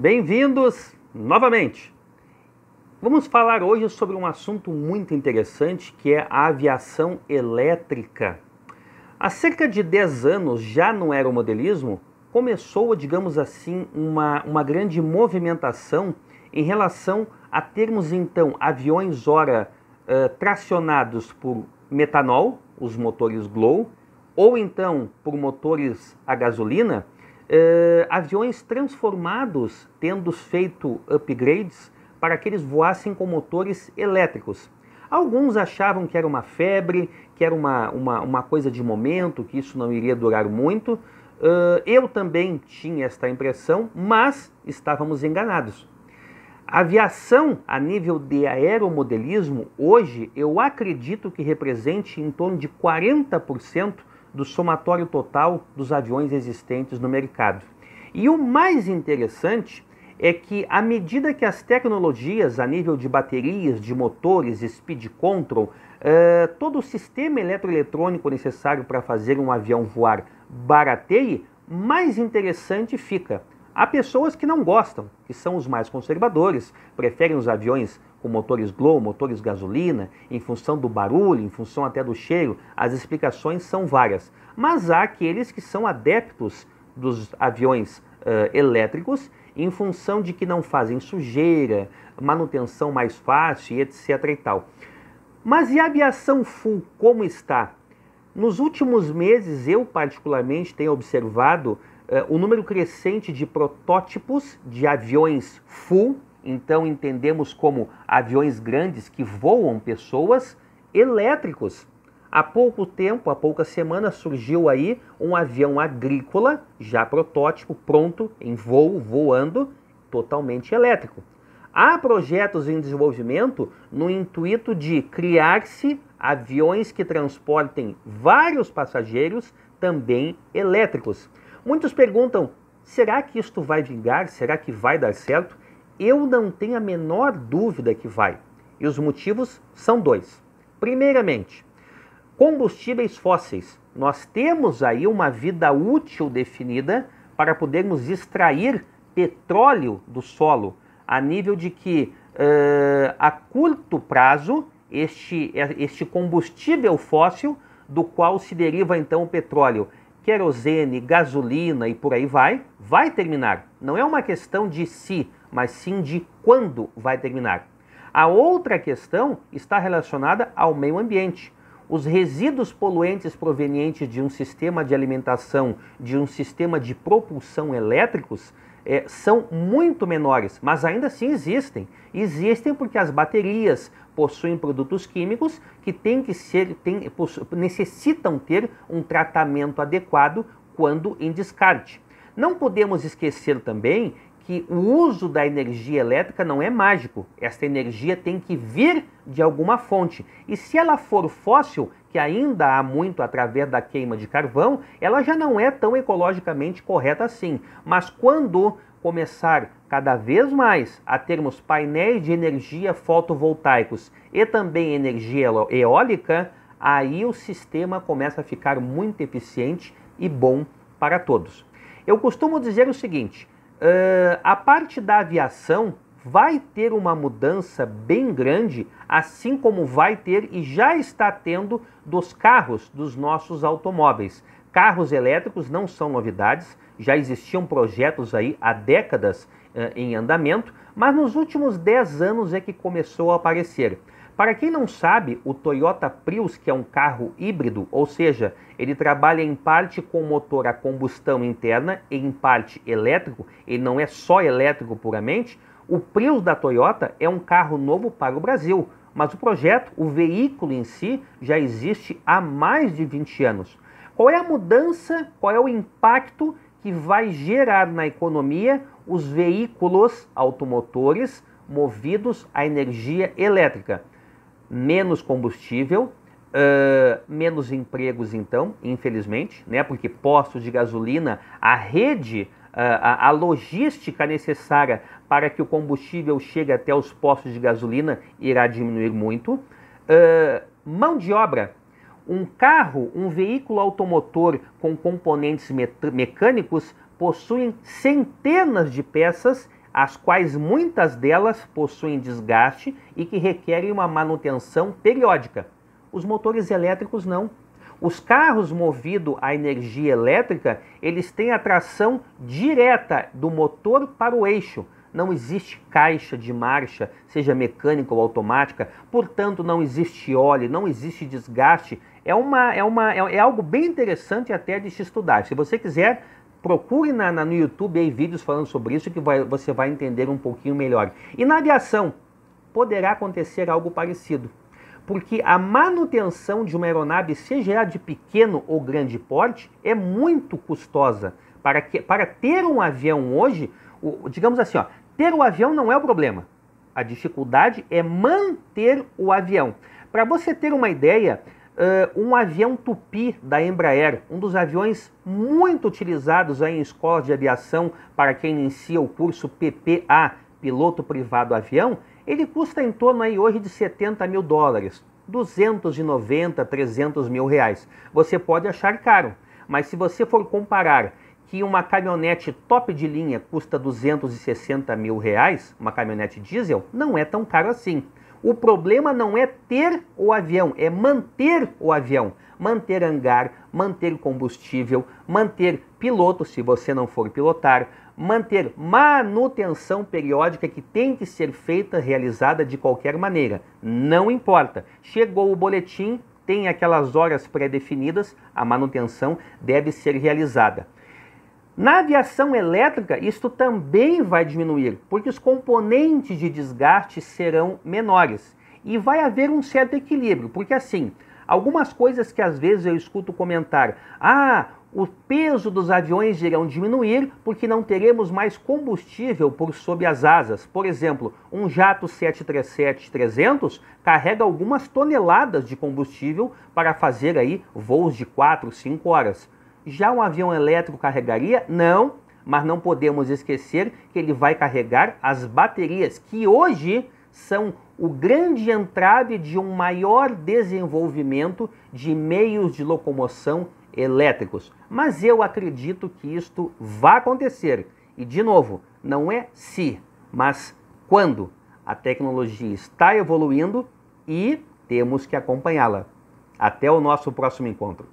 Bem-vindos novamente. Vamos falar hoje sobre um assunto muito interessante que é a aviação elétrica. Há cerca de 10 anos, já no aeromodelismo, começou, digamos assim, uma grande movimentação em relação a termos então aviões ora tracionados por metanol, os motores Glow, ou então por motores a gasolina, aviões transformados, tendo feito upgrades para que eles voassem com motores elétricos. Alguns achavam que era uma febre, que era uma coisa de momento, que isso não iria durar muito. Eu também tinha esta impressão, mas estávamos enganados. A aviação a nível de aeromodelismo, hoje, eu acredito que represente em torno de 40% do somatório total dos aviões existentes no mercado. E o mais interessante é que, à medida que as tecnologias a nível de baterias, de motores, speed control, todo o sistema eletroeletrônico necessário para fazer um avião voar barateie, mais interessante fica. Há pessoas que não gostam, que são os mais conservadores, preferem os aviões com motores Glow, motores gasolina, em função do barulho, em função até do cheiro. As explicações são várias. Mas há aqueles que são adeptos dos aviões elétricos, em função de que não fazem sujeira, manutenção mais fácil, etc. e tal. Mas e a aviação full, como está? Nos últimos meses, eu particularmente tenho observado o número crescente de protótipos de aviões full, então entendemos como aviões grandes que voam pessoas, elétricos. Há pouco tempo, há poucas semanas, surgiu aí um avião agrícola, já protótipo, pronto, em voo, voando, totalmente elétrico. Há projetos em desenvolvimento no intuito de criar-se aviões que transportem vários passageiros, também elétricos. Muitos perguntam, será que isto vai vingar? Será que vai dar certo? Eu não tenho a menor dúvida que vai. E os motivos são dois. Primeiramente, combustíveis fósseis. Nós temos aí uma vida útil definida para podermos extrair petróleo do solo, a nível de que, a curto prazo, este combustível fóssil, do qual se deriva então o petróleo, querosene, gasolina e por aí vai terminar. Não é uma questão de se, mas sim de quando vai terminar. A outra questão está relacionada ao meio ambiente. Os resíduos poluentes provenientes de um sistema de alimentação, de um sistema de propulsão elétricos, são muito menores, mas ainda assim existem. Existem porque as baterias possuem produtos químicos que necessitam ter um tratamento adequado quando em descarte. Não podemos esquecer também que o uso da energia elétrica não é mágico. Esta energia tem que vir de alguma fonte. E se ela for fóssil, que ainda há muito através da queima de carvão, ela já não é tão ecologicamente correta assim. Mas quando começar cada vez mais a termos painéis de energia fotovoltaicos e também energia eólica, aí o sistema começa a ficar muito eficiente e bom para todos. Eu costumo dizer o seguinte, a parte da aviação vai ter uma mudança bem grande, assim como vai ter e já está tendo dos carros dos nossos automóveis. Carros elétricos não são novidades, já existiam projetos aí há décadas em andamento, mas nos últimos 10 anos é que começou a aparecer. Para quem não sabe, o Toyota Prius, que é um carro híbrido, ou seja, ele trabalha em parte com motor a combustão interna e em parte elétrico, ele não é só elétrico puramente. O Prius da Toyota é um carro novo para o Brasil, mas o projeto, o veículo em si, já existe há mais de 20 anos. Qual é a mudança, qual é o impacto que vai gerar na economia os veículos automotores movidos a energia elétrica? Menos combustível, menos empregos então, infelizmente, né? Porque postos de gasolina, a rede, a logística necessária para que o combustível chegue até os postos de gasolina irá diminuir muito. Mão de obra. Um carro, um veículo automotor com componentes mecânicos possuem centenas de peças as quais muitas delas possuem desgaste e que requerem uma manutenção periódica. Os motores elétricos não. Os carros movidos à energia elétrica, eles têm a tração direta do motor para o eixo. Não existe caixa de marcha, seja mecânica ou automática, portanto não existe óleo, não existe desgaste. É algo bem interessante até de se estudar. Se você quiser, procure no YouTube aí vídeos falando sobre isso que você vai entender um pouquinho melhor. E na aviação, poderá acontecer algo parecido. Porque a manutenção de uma aeronave, seja ela de pequeno ou grande porte, é muito custosa. Para ter um avião hoje, digamos assim, ter o avião não é o problema. A dificuldade é manter o avião. Para você ter uma ideia, um avião Tupi da Embraer, um dos aviões muito utilizados aí em escolas de aviação para quem inicia o curso PPA, Piloto Privado Avião, ele custa em torno aí hoje de 70 mil dólares, 290, 300 mil reais. Você pode achar caro, mas se você for comparar que uma caminhonete top de linha custa 260 mil reais, uma caminhonete diesel, não é tão caro assim. O problema não é ter o avião, é manter o avião. Manter hangar, manter combustível, manter piloto, se você não for pilotar, manter manutenção periódica que tem que ser feita, realizada de qualquer maneira. Não importa. Chegou o boletim, tem aquelas horas pré-definidas, a manutenção deve ser realizada. Na aviação elétrica, isto também vai diminuir, porque os componentes de desgaste serão menores. E vai haver um certo equilíbrio, porque assim, algumas coisas que às vezes eu escuto comentar, o peso dos aviões irão diminuir porque não teremos mais combustível por sob as asas. Por exemplo, um jato 737-300 carrega algumas toneladas de combustível para fazer aí voos de 4, 5 horas. Já um avião elétrico carregaria? Não, mas não podemos esquecer que ele vai carregar as baterias, que hoje são o grande entrave de um maior desenvolvimento de meios de locomoção elétricos. Mas eu acredito que isto vai acontecer. E, de novo, não é se, mas quando. A tecnologia está evoluindo e temos que acompanhá-la. Até o nosso próximo encontro.